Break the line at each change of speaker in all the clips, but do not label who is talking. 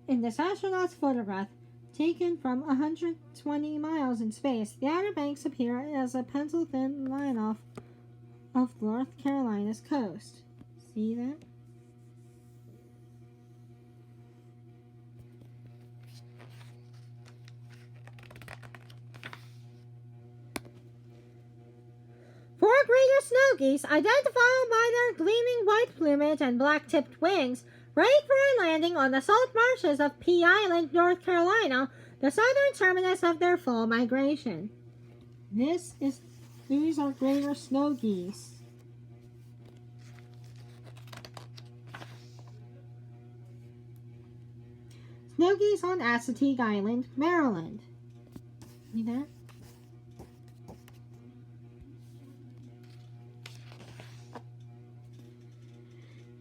In this astronaut's photograph, taken from 120 miles in space, the Outer Banks appear as a pencil-thin line off of North Carolina's coast. See that? Four greater snow geese, identifiable by their gleaming white plumage and black-tipped wings, ready for a landing on the salt marshes of Pea Island, North Carolina, the southern terminus of their fall migration. These are greater snow geese. Snow geese on Assateague Island, Maryland. See that?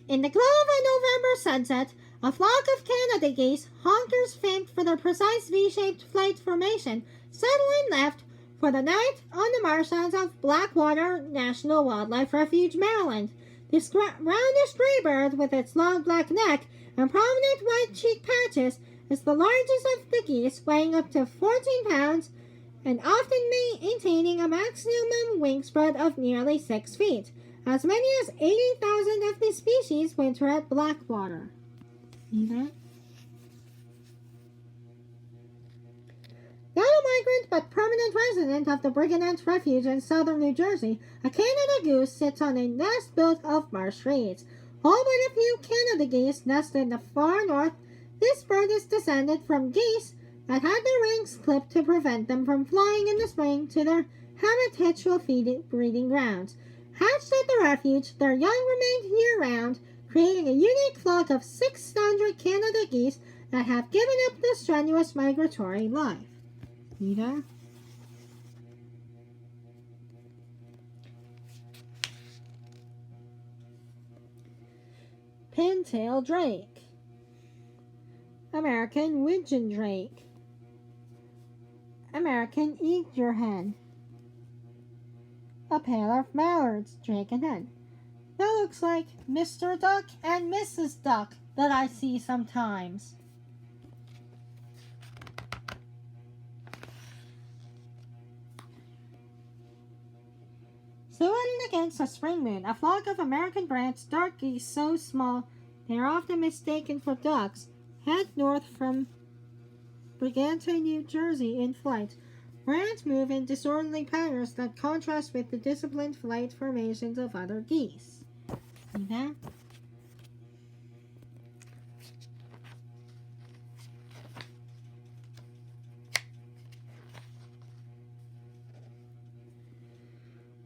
In the glow of a November sunset, a flock of Canada geese, honkers famed for their precise V-shaped flight formation, settle and left for the night on the marshlands of Blackwater National Wildlife Refuge, Maryland. This roundish gray bird, with its long black neck and prominent white cheek patches, is the largest of the geese, weighing up to 14 pounds and often maintaining a maximum wingspread of nearly 6 feet. As many as 80,000 of this species winter at Blackwater. See that? Not a migrant but permanent resident of the Brigand Ant Refuge in southern New Jersey, a Canada goose sits on a nest built of marsh reeds. All but a few Canada geese nest in the far north. This bird is descended from geese that had their wings clipped to prevent them from flying in the spring to their habitual breeding grounds. Hatched at the refuge, their young remained year-round, creating a unique flock of 600 Canada geese that have given up the strenuous migratory life. See that? Pintail drake, American widgeon drake, American egerhen, a pair of mallards, drake and hen. That looks like Mr. Duck and Mrs. Duck that I see sometimes. Silhouetted against a spring moon, a flock of American Brandt's dark geese so small they are often mistaken for ducks head north from Brigantine, New Jersey in flight. Brandts move in disorderly patterns that contrast with the disciplined flight formations of other geese. See that?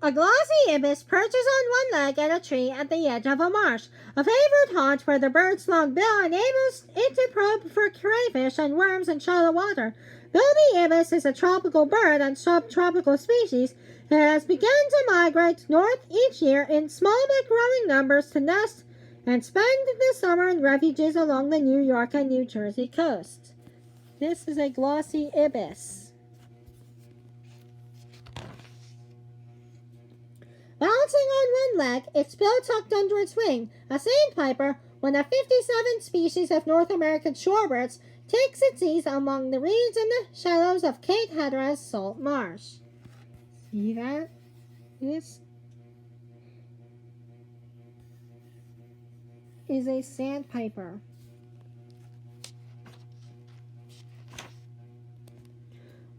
A glossy ibis perches on one leg at a tree at the edge of a marsh, a favorite haunt where the bird's long bill enables it to probe for crayfish and worms in shallow water. Though the ibis is a tropical bird and subtropical species, it has begun to migrate north each year in small but growing numbers to nest and spend the summer in refuges along the New York and New Jersey coasts. This is a glossy ibis. Balancing on one leg, its bill tucked under its wing, a sandpiper, one of 57 species of North American shorebirds, takes its ease among the reeds in the shallows of Cape Hatteras salt marsh. See that? This is a sandpiper.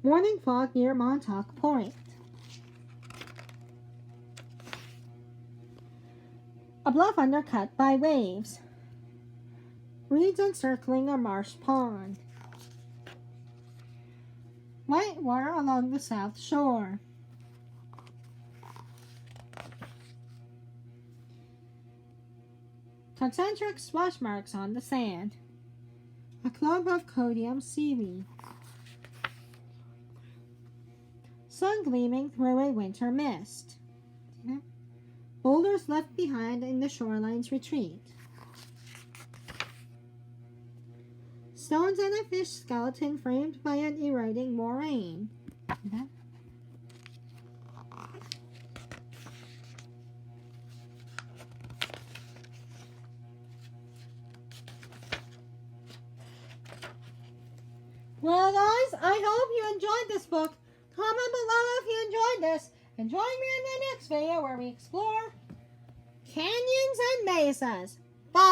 Morning fog near Montauk Point. A bluff undercut by waves. Reeds encircling a marsh pond. White water along the south shore. Concentric swash marks on the sand. A clump of codium seaweed. Sun gleaming through a winter mist. Boulders left behind in the shoreline's retreat. Stones and a fish skeleton framed by an eroding moraine. Well, guys, I hope you enjoyed this book. Comment below if you enjoyed this, and join me in the next video where we explore canyons and mesas. Bye!